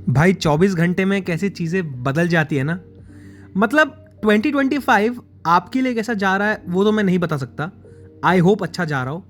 भाई 24 घंटे में कैसी चीज़ें बदल जाती है ना। मतलब 2025 आपके लिए कैसा जा रहा है वो तो मैं नहीं बता सकता। आई होप अच्छा जा रहा हो,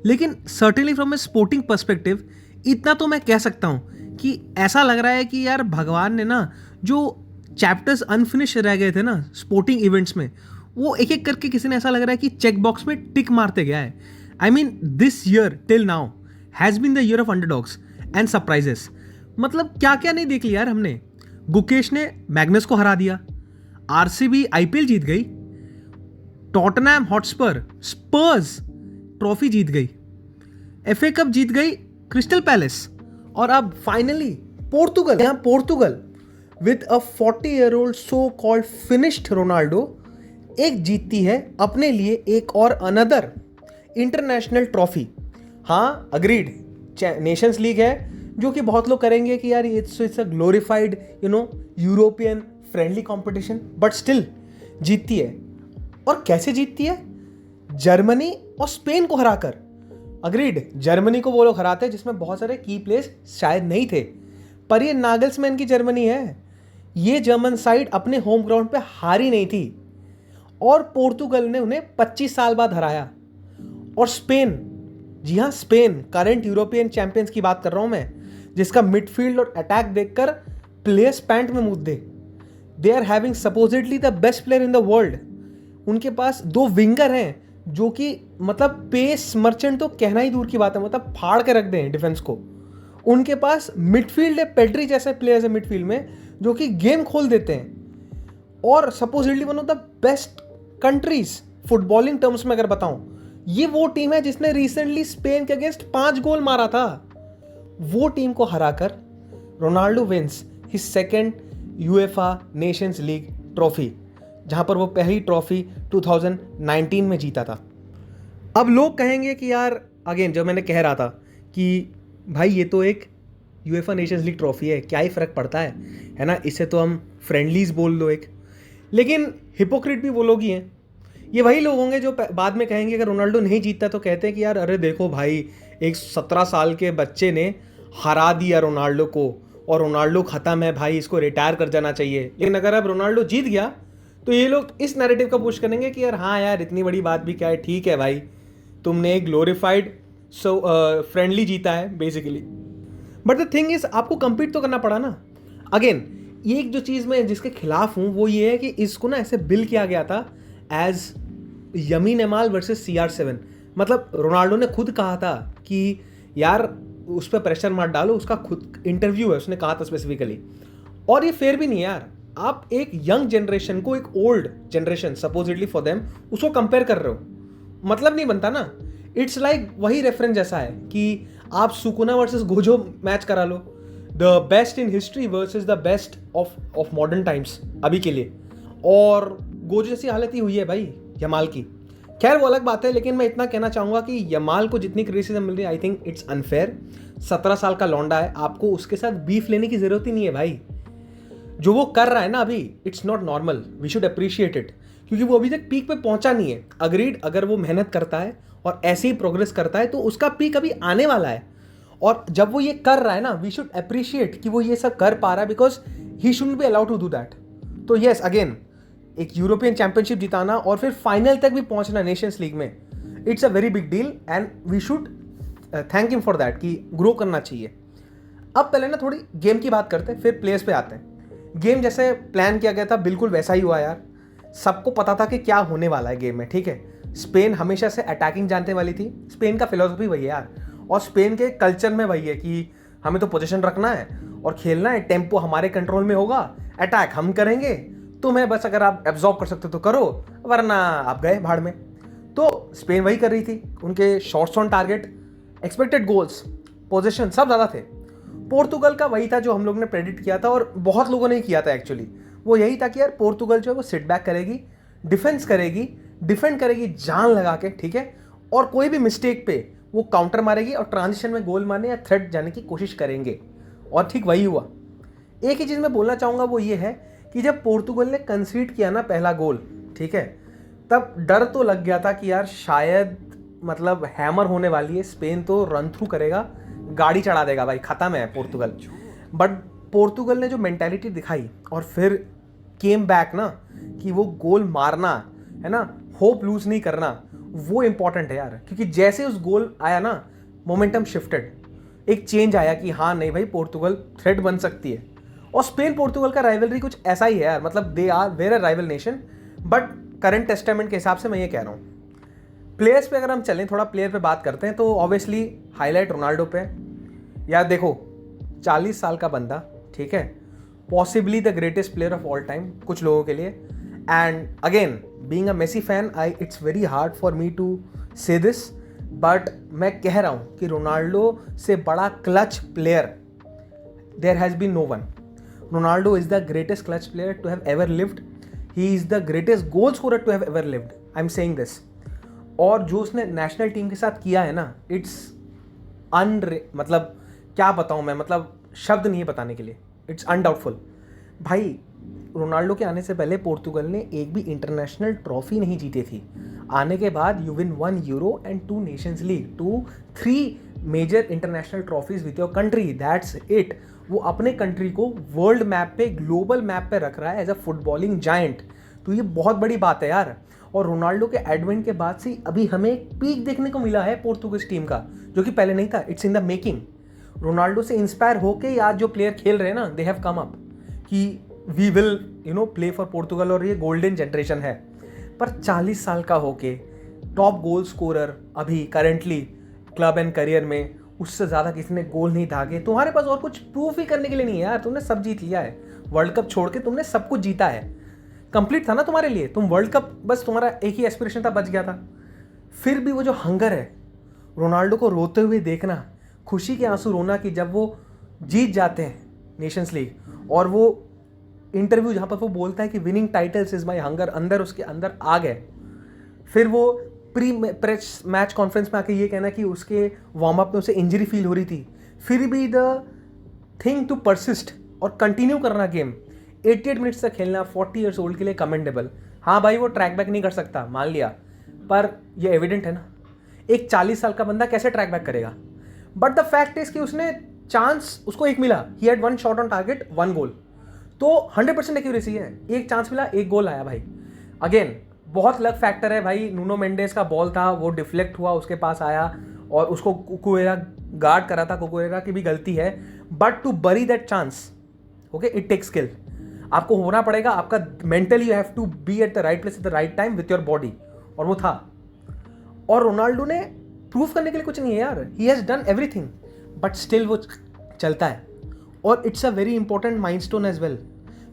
लेकिन certainly from A sporting perspective इतना तो मैं कह सकता हूँ कि ऐसा लग रहा है कि यार भगवान ने ना जो चैप्टर्स अनफिनिश रह गए थे ना स्पोर्टिंग इवेंट्स में, वो एक एक करके किसी ने ऐसा लग रहा है कि चेक बॉक्स में टिक मारते गया है। I mean this year till now has been the year of underdogs and surprises. मतलब क्या क्या नहीं देख लिया यार हमने। गुकेश ने मैग्नस को हरा दिया, आरसीबी आईपीएल जीत गई, टॉटनहम हॉटस्पर स्पर्स ट्रॉफी जीत गई, एफए कप जीत गई क्रिस्टल पैलेस, और अब finally Portugal with a 40-year-old so called finished Ronaldo एक जीतती है अपने लिए एक और अनदर इंटरनेशनल ट्रॉफी। हाँ अग्रीड, नेशंस लीग है जो कि बहुत लोग करेंगे कि यार it's a glorified European friendly competition, but still जीतती है। और कैसे जीतती है? जर्मनी और स्पेन को हराकर। अग्रीड, जर्मनी को वो लोग हराते हैं जिसमें बहुत सारे की प्लेयर्स शायद नहीं थे, पर ये नागल्समैन की जर्मनी है। ये जर्मन साइड अपने होम ग्राउंड पे हारी नहीं थी और पोर्तुगल ने उन्हें 25 साल बाद हराया। और स्पेन, जी हाँ स्पेन, करंट यूरोपियन चैंपियंस की बात कर रहा हूं मैं, जिसका मिडफील्ड और अटैक देखकर प्लेयर्स पैंट में मुद्दे। They are having supposedly the best player in the world. उनके पास दो विंगर हैं जो कि मतलब पेस मर्चेंट तो कहना ही दूर की बात है, मतलब फाड़ के रख दें डिफेंस को। उनके पास मिडफील्ड है, पेड्री जैसे प्लेयर्स है मिडफील्ड में जो कि गेम खोल देते हैं। और supposedly one of the best countries footballing terms में अगर बताऊं, ये वो टीम है जिसने रिसेंटली स्पेन के अगेंस्ट 5 गोल मारा था। वो टीम को हराकर Ronaldo wins his second UEFA Nations League trophy, जहां पर वो पहली ट्रॉफी 2019 में जीता था। अब लोग कहेंगे कि यार अगेन, जो मैंने कह रहा था कि भाई ये तो एक यूएफा नेशंस लीग ट्रॉफी है, क्या ही फर्क पड़ता है ना, इसे तो हम फ्रेंडलीज बोल दो एक। लेकिन हिपोक्रेट भी वो लोग ही हैं। ये वही लोग होंगे जो बाद में कहेंगे अगर रोनाल्डो नहीं जीतता तो कहते हैं कि यार अरे देखो भाई, एक 17 साल के बच्चे ने हरा दिया रोनाल्डो को और रोनाल्डो खत्म है भाई, इसको रिटायर कर जाना चाहिए। लेकिन अगर अब रोनाल्डो जीत गया तो ये लोग इस नैरेटिव का पुश करेंगे कि यार हाँ यार इतनी बड़ी बात भी क्या है, ठीक है भाई, तुमने एक ग्लोरीफाइड फ्रेंडली जीता है basically. But the thing is, आपको कंपीट तो करना पड़ा ना। अगेन, ये एक जो चीज़ मैं जिसके खिलाफ हूँ वो ये है कि इसको ना ऐसे बिल किया गया था as Yamin Yamal versus CR7। मतलब रोनाल्डो ने खुद कहा था कि यार उस पर प्रेशर मत डालो, उसका खुद इंटरव्यू है, उसने कहा था स्पेसिफिकली। और ये फेयर भी नहीं है यार, आप एक यंग जनरेशन को एक old generation supposedly for them उसको कंपेयर कर रहे हो, मतलब नहीं बनता ना। इट्स लाइक वही रेफरेंस जैसा है कि आप सुकुना वर्सेस गोजो मैच करा लो, the best in history versus the best of modern times अभी के लिए, और गोजो जैसी हालत ही हुई है भाई यमाल की। खैर वो अलग बात है, लेकिन मैं इतना कहना चाहूँगा कि यमाल को जितनी क्रिटिसिज्म मिल रही है आई थिंक इट्स अनफेयर। 17 साल का लौंडा है, आपको उसके साथ बीफ लेने की ज़रूरत ही नहीं है भाई। जो वो कर रहा है ना अभी, it's not normal, we should appreciate it, क्योंकि वो अभी तक पीक पे पहुंचा नहीं है। अग्रीड, अगर वो मेहनत करता है और ऐसे ही प्रोग्रेस करता है तो उसका पीक अभी आने वाला है। और जब वो ये कर रहा है ना, वी शुड अप्रिशिएट कि वो ये सब कर पा रहा है, because he shouldn't be allowed to do that. तो येस, अगेन एक यूरोपियन चैंपियनशिप जिताना और फिर फाइनल तक भी पहुंचना नेशंस लीग में, it's a very big deal and we should thank him for that कि ग्रो करना चाहिए। अब पहले ना थोड़ी गेम की बात करते हैं, फिर प्लेयर्स पे आते हैं। गेम जैसे प्लान किया गया था बिल्कुल वैसा ही हुआ यार। सबको पता था कि क्या होने वाला है गेम में, ठीक है। स्पेन हमेशा से अटैकिंग जानने वाली थी, स्पेन का फिलोसफी वही है यार, और स्पेन के कल्चर में वही है कि हमें तो पोजीशन रखना है और खेलना है, टेम्पो हमारे कंट्रोल में होगा, अटैक हम करेंगे, तुम्हें बस अगर आप एब्जॉर्ब कर सकते हो तो करो, वरना आप गए भाड़ में। तो स्पेन वही कर रही थी, उनके shots on target, expected goals, position सब ज़्यादा थे। पोर्तुगल का वही था जो हम लोग ने प्रेडिक्ट किया था और बहुत लोगों ने किया था एक्चुअली। वो यही था कि यार पोर्तुगल जो है वो सिट बैक करेगी, डिफेंस करेगी, डिफेंड करेगी जान लगा के, ठीक है, और कोई भी मिस्टेक पे वो काउंटर मारेगी और ट्रांजिशन में गोल मारने या थ्रेड जाने की कोशिश करेंगे। और ठीक वही हुआ। एक ही चीज़ मैं बोलना चाहूँगा वो ये है कि जब पोर्तुगल ने कंसीड किया ना पहला गोल, ठीक है, तब डर तो लग गया था कि यार शायद मतलब हैमर होने वाली है, स्पेन तो रन थ्रू करेगा, गाड़ी चढ़ा देगा भाई, खत्म है पोर्तुगल। बट पोर्तुगल ने जो मेंटालिटी दिखाई और फिर केम बैक ना, कि वो गोल मारना है ना, होप लूज नहीं करना, वो इंपॉर्टेंट है यार। क्योंकि जैसे उस गोल आया ना, मोमेंटम शिफ्टेड, एक चेंज आया कि हाँ नहीं भाई, पोर्तुगल थ्रेट बन सकती है। और स्पेन पोर्तुगल का राइवलरी कुछ ऐसा ही है यार, मतलब they are were a rival nation, but current testament के हिसाब से मैं ये कह रहा हूँ। प्लेयर्स पे अगर हम चलें, थोड़ा प्लेयर पे बात करते हैं, तो ऑब्वियसली हाईलाइट रोनाल्डो पे। यार देखो, 40 साल का बंदा, ठीक है, possibly the greatest player of all time कुछ लोगों के लिए। And again, being a Messi fan, it's very hard for me to say this, but मैं कह रहा हूँ कि रोनाल्डो से बड़ा clutch player there has been no one. Ronaldo is the greatest clutch player to have ever lived. He is the greatest goal scorer to have ever lived, I am saying this. और जो उसने national team के साथ किया है ना, it's मतलब क्या बताऊं मैं, मतलब शब्द नहीं है बताने के लिए, इट्स अनडाउटफुल। भाई, रोनाल्डो के आने से पहले पोर्तुगल ने एक भी इंटरनेशनल ट्रॉफी नहीं जीती थी। आने के बाद you win 1 Euro and 2 nations league, 3 major international trophies with your country, that's it. वो अपने कंट्री को वर्ल्ड मैप पे, ग्लोबल मैप पे रख रहा है एज अ फुटबॉलिंग जायंट। तो ये बहुत बड़ी बात है यार। और रोनाल्डो के एडवेंट के बाद से अभी हमें एक पीक देखने को मिला है पोर्तुगीज टीम का, जो कि पहले नहीं था। It's in the making. Ronaldo से इंस्पायर होके आज जो प्लेयर खेल रहे हैं ना, दे हैव कम अप कि we will play for Portugal, और ये गोल्डन जनरेशन है। पर 40 साल का होके टॉप गोल स्कोरर अभी करेंटली क्लब एंड करियर में, उससे ज़्यादा किसी ने गोल नहीं दागे। तुम्हारे पास और कुछ प्रूफ ही करने के लिए नहीं है यार। तुमने सब जीत लिया है, वर्ल्ड कप छोड़ के तुमने सब कुछ जीता है। कंप्लीट था ना तुम्हारे लिए, तुम वर्ल्ड कप, बस तुम्हारा एक ही एस्पिरेशन था, बच गया था। फिर भी वो जो हंगर है, रोनाल्डो को रोते हुए देखना, खुशी के आंसू रोना, कि जब वो जीत जाते हैं नेशंस लीग, और वो इंटरव्यू जहाँ पर वो बोलता है कि winning titles is my hunger, अंदर उसके अंदर आ गए। फिर वो प्री मैच कॉन्फ्रेंस में आके ये कहना कि उसके वार्म अप में उसे इंजरी फील हो रही थी, फिर भी द थिंग टू परसिस्ट और कंटिन्यू करना गेम, 88 मिनट्स तक खेलना 40 ईयर्स ओल्ड के लिए कमेंडेबल। हाँ भाई, वो ट्रैक बैक नहीं कर सकता, मान लिया, पर ये एविडेंट है ना, एक 40 साल का बंदा कैसे ट्रैक बैक करेगा। बट द फैक्ट इज कि उसने चांस, उसको एक मिला, he had 1 shot on target 1 गोल, तो 100% एक्यूरेसी है। एक चांस मिला, 1 गोल आया भाई। अगेन, बहुत लक फैक्टर है भाई। नूनो मेंडेस का बॉल था, वो डिफ्लेक्ट हुआ, उसके पास आया और उसको कुकुरेरा गार्ड करा था, कुकुरेरा की भी गलती है। But to bury that chance, okay, it takes skill. आपको होना पड़ेगा, आपका mentally you have to be at the right place at the right time with your body, और वो था। और रोनाल्डो ने प्रूव करने के लिए कुछ नहीं है यार, he has done everything, but still वो चलता है। और it's a very important milestone as well.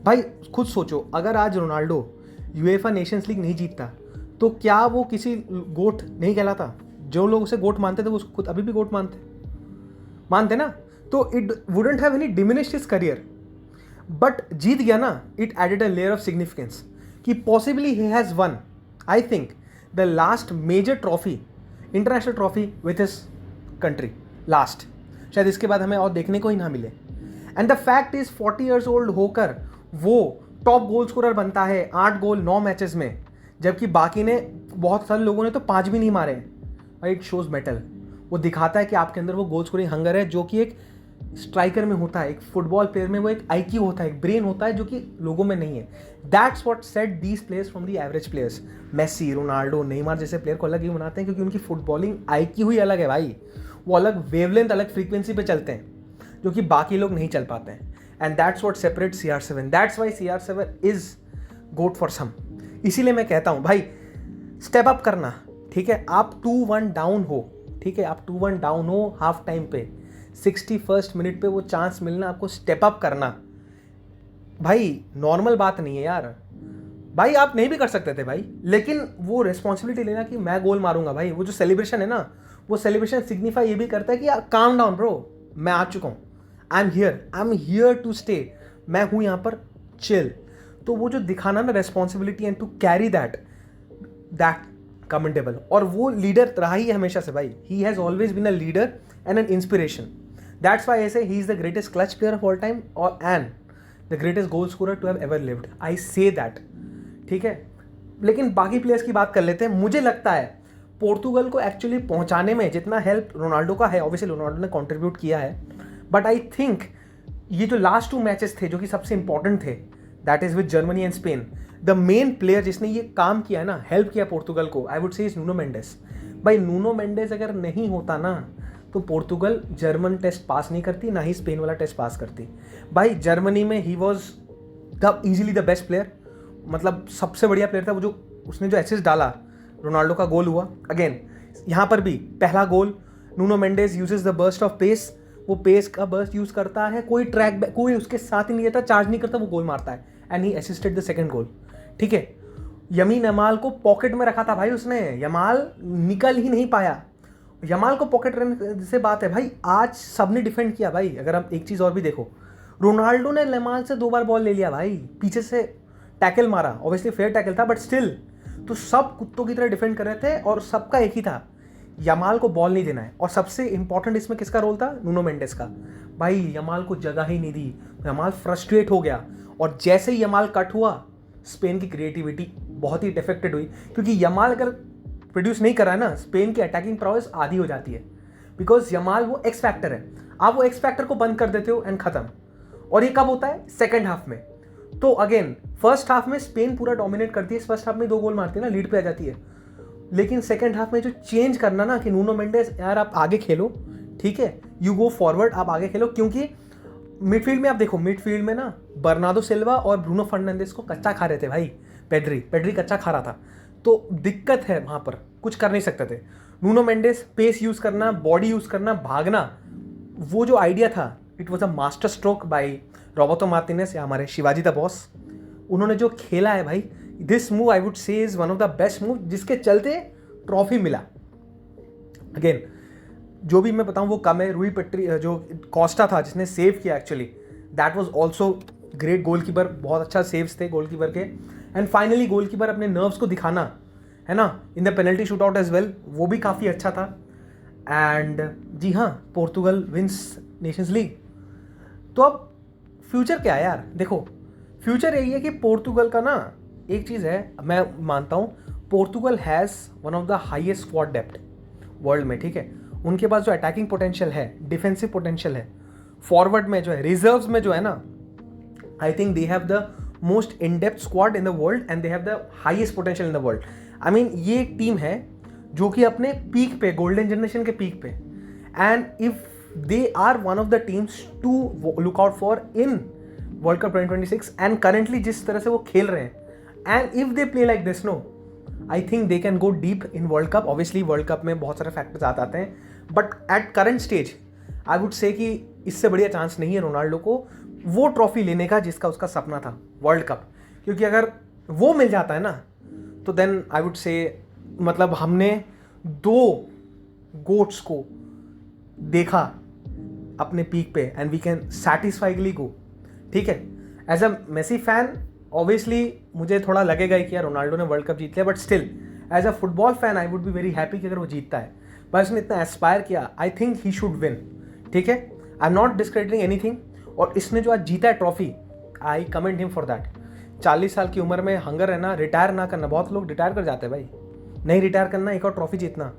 भाई खुद सोचो, अगर आज रोनाल्डो यूएफए नेशंस लीग नहीं जीतता, तो क्या वो किसी गोट नहीं कहलाता? जो लोग उसे गोट मानते थे, वो उसको खुद अभी भी गोट मानते ना। तो it wouldn't have any diminished his career, but जीत गया ना, it added a layer of significance कि possibly he has won, I think, the last major trophy, international trophy with his country, last. शायद इसके बाद हमें और देखने को ही ना मिले। And the fact is 40 years old होकर वो टॉप गोल स्कोरर बनता है, 8 गोल 9 मैचेस में, जबकि बाकी ने, बहुत सारे लोगों ने तो 5 भी नहीं मारे। It shows metal. वो दिखाता है कि आपके अंदर वो गोल स्कोरिंग हंगर है, जो कि एक स्ट्राइकर में होता है, एक फुटबॉल प्लेयर में वो एक आईक्यू होता है, एक ब्रेन होता है, जो कि लोगों में नहीं है। That's what set these players from the average players. Messi, Ronaldo, Neymar जैसे प्लेयर को अलग ही बनाते हैं, क्योंकि उनकी फुटबॉलिंग आईक्यू ही अलग है भाई। वो अलग वेवलेंथ, अलग फ्रीक्वेंसी पे चलते हैं, जो कि बाकी लोग नहीं चल पाते हैं। And that's what separate CR7। That's why CR7 is GOAT for some. इसीलिए मैं कहता हूँ भाई, स्टेप अप करना, ठीक है। आप 2-1 डाउन हो, ठीक है, आप 2-1 डाउन हो हाफ टाइम पे, 61st मिनट पे वो चांस मिलना, आपको स्टेप अप करना, भाई नॉर्मल बात नहीं है यार। भाई आप नहीं भी कर सकते थे भाई, लेकिन वो रिस्पॉन्सिबिलिटी लेना कि मैं गोल मारूंगा भाई, वो जो सेलिब्रेशन है ना, वो सेलिब्रेशन सिग्निफाई ये भी करता है कि काम डाउन ब्रो, मैं आ चुका हूँ, I am here to stay, मैं हूँ यहाँ पर चिल। तो वो जो दिखाना ना responsibility and to carry that commendable. और वो लीडर रहा ही है हमेशा से भाई, he has always been a leader and an inspiration. That's why I say he is the greatest clutch player of all time और and the greatest goal scorer to have ever lived, I say that, ठीक है। लेकिन बाकी players की बात कर लेते हैं। मुझे लगता है पोर्तुगल को एक्चुअली पहुंचाने में जितना हेल्प रोनाल्डो का है, ऑब्वियसली रोनाल्डो ने कंट्रीब्यूट किया है, बट आई थिंक ये जो लास्ट 2 मैचेस थे जो कि सबसे इंपॉर्टेंट थे, that is with Germany and Spain, the main player जिसने ये काम किया है ना, हेल्प किया पोर्तुगल को, I would say is Nuno Mendes. भाई नूनो मेंडेस अगर नहीं होता ना तो पोर्तुगल जर्मन टेस्ट पास नहीं करती, ना ही स्पेन वाला टेस्ट पास करती। भाई जर्मनी में he was the easily the best player, मतलब सबसे बढ़िया प्लेयर था वो। जो उसने जो एसिस्ट डाला, रोनाल्डो का गोल हुआ अगेन, यहाँ पर भी पहला goal Nuno Mendes uses the burst of pace, वो पेस का बर्स्ट यूज करता है, कोई ट्रैक बैक कोई उसके साथ ही नहीं रहता, चार्ज नहीं करता, वो गोल मारता है and he assisted the second goal. ठीक है, यमीन यमाल को पॉकेट में रखा था भाई उसने, यमाल निकल ही नहीं पाया। यमाल को पॉकेट रन से बात है भाई, आज सबने डिफेंड किया भाई। अगर आप एक चीज़ और भी देखो, रोनाल्डो ने यमाल से 2 बार बॉल ले लिया भाई, पीछे से टैकल मारा, ऑब्वियसली फेयर टैकल था बट स्टिल, तो सब कुत्तों की तरह डिफेंड कर रहे थे और सबका एक ही था, यमाल को बॉल नहीं देना है। और सबसे इंपॉर्टेंट इसमें किसका रोल था? नूनो मेंडेस का। भाई यमाल को जगह ही नहीं दी, यमाल फ्रस्ट्रेट हो गया, और जैसे ही यमाल कट हुआ स्पेन की क्रिएटिविटी बहुत ही डिफेक्टेड हुई, क्योंकि यमाल अगर प्रोड्यूस नहीं कर रहा है ना, स्पेन की अटैकिंग प्रॉवेस आधी हो जाती है, बिकॉज यमाल वो एक्स फैक्टर है। आप वो एक्स फैक्टर को बंद कर देते हो एंड खत्म। और ये कब होता है? सेकंड हाफ में। तो अगेन फर्स्ट हाफ में स्पेन पूरा डोमिनेट करती है, फर्स्ट हाफ में 2 गोल मारती है ना, लीड पे आ जाती है। लेकिन सेकंड हाफ में जो चेंज करना ना कि नूनो मेंडेस यार आप आगे खेलो, ठीक है, यू गो फॉरवर्ड, आप आगे खेलो, क्योंकि मिडफील्ड में आप देखो, मिडफील्ड में ना बर्नार्डो सिल्वा और ब्रूनो फर्नांडिस को कच्चा खा रहे थे भाई, पेड्री कच्चा खा रहा था, तो दिक्कत है वहाँ पर, कुछ कर नहीं सकते थे। नूनो मेंडेस पेस यूज़ करना, बॉडी यूज़ करना, भागना, वो जो आइडिया था, it was a master stroke bye Roberto Martinez या हमारे शिवाजी द बॉस। उन्होंने जो खेला है भाई, this move I would say is one of the best move, जिसके चलते ट्रॉफी मिला। अगेन जो भी मैं बताऊं वो कम है। रूई पेट्री जो कॉस्टा था जिसने सेव किया, actually that was also great, goalkeeper बहुत अच्छा सेव्स थे गोलकीपर के। एंड फाइनली गोलकीपर अपने नर्व्स को दिखाना है ना, in the penalty shoot out as well, वो भी काफ़ी अच्छा था। एंड जी हाँ, पोर्तुगल विंस नेशंस लीग। तो अब फ्यूचर क्या है यार? देखो फ्यूचर यही है कि पोर्तुगल का ना एक चीज़ है, मैं मानता हूँ Portugal has one of the highest squad depth world में, ठीक है। उनके पास जो अटैकिंग पोटेंशियल है, डिफेंसिव पोटेंशियल है, फॉरवर्ड में जो है, रिजर्व्स में जो है ना, आई think they have the most in depth squad in the world and they have the highest potential in the world. I mean ये एक टीम है जो कि अपने पीक पे, गोल्डन जनरेशन के पीक पे, and if they are one of the teams to look out for in world cup 2026। And currently जिस तरह से वो खेल रहे हैं, and if they play like this, no I think they can go deep in world cup. Obviously world cup में बहुत सारे फैक्टर्स आते हैं, but at current stage I would say कि इससे बढ़िया चांस नहीं है रोनाल्डो को वो ट्रॉफी लेने का जिसका उसका सपना था, वर्ल्ड कप। क्योंकि अगर वो मिल जाता है ना तो देन आई वुड से, मतलब हमने 2 गोट्स को देखा अपने पीक पे and we can satisfiedly go, ठीक है। As a Messi fan obviously मुझे थोड़ा लगेगा कि यार रोनाल्डो ने वर्ल्ड कप जीत लिया, but still as a football fan I would be very happy कि अगर वो जीतता है। बस उसने इतना एस्पायर किया, I think he should win, ठीक है। I am not discrediting anything, और इसने जो आज जीता है trophy, I comment him for that. 40 साल की उम्र में हंगर है ना, रिटायर ना करना, बहुत लोग रिटायर कर जाते हैं भाई, नहीं रिटायर करना, एक और ट्रॉफी जीतना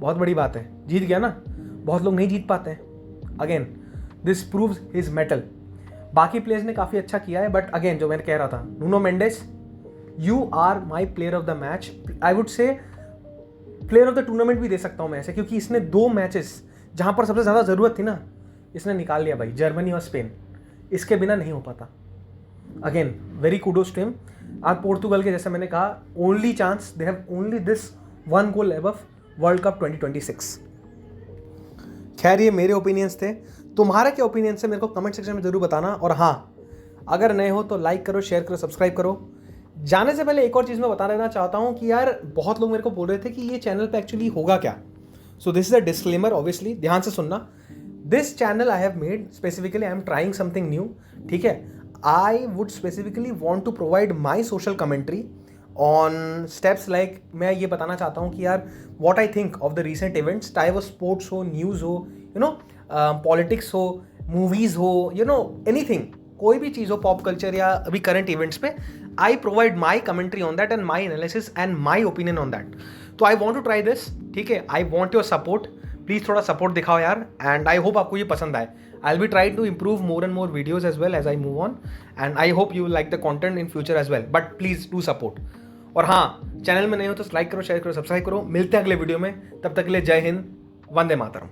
बहुत बड़ी बात है। जीत गया ना, बहुत लोग नहीं जीत पाते हैं। Again this proves his metal. बाकी प्लेयर्स ने काफ़ी अच्छा किया है, बट अगेन जो मैंने कह रहा था, Nuno Mendes, you are my player of the match, I would say player of the tournament भी दे सकता हूँ मैं ऐसे, क्योंकि इसने 2 मैचेस जहाँ पर सबसे ज़्यादा ज़रूरत थी ना, इसने निकाल लिया भाई, जर्मनी और स्पेन। इसके बिना नहीं हो पाता। Again very kudos to him. और पोर्तुगल के, जैसे मैंने कहा, only chance, they have only this 1 goal above world cup 2026। खैर ये मेरे ओपिनियंस थे, तुम्हारा क्या ओपिनियंस है मेरे को कमेंट सेक्शन में जरूर बताना। और हाँ, अगर नए हो तो लाइक करो, शेयर करो, सब्सक्राइब करो। जाने से पहले एक और चीज़ मैं बता देना चाहता हूँ कि यार बहुत लोग मेरे को बोल रहे थे कि ये चैनल पे एक्चुअली होगा क्या। So this is a disclaimer, obviously ध्यान से सुनना। This channel I have made specifically, I am trying something new, ठीक है। I would specifically want to provide my social commentary on steps like, मैं ये बताना चाहता हूँ कि यार what I think of the recent events, चाहे वो स्पोर्ट्स हो, न्यूज़ हो, यू नो, पॉलिटिक्स हो, मूवीज़ हो, यू नो, एनीथिंग, कोई भी चीज़ हो, पॉप कल्चर या अभी करंट इवेंट्स पे, I provide my commentary on that and my analysis and my opinion on that. तो I want to try this, ठीक है। I want your support, please थोड़ा सपोर्ट दिखाओ यार, एंड आई होप आपको ये पसंद आए। I will be try to improve more and more videos as well as I move on, and I hope you will like the content in future as well, but please do support. और हाँ, channel में नहीं हो तो like करो, share करो, subscribe करो। मिलते हैं अगले वीडियो में, तब तक के लिए जय हिंद, वंदे मातरम।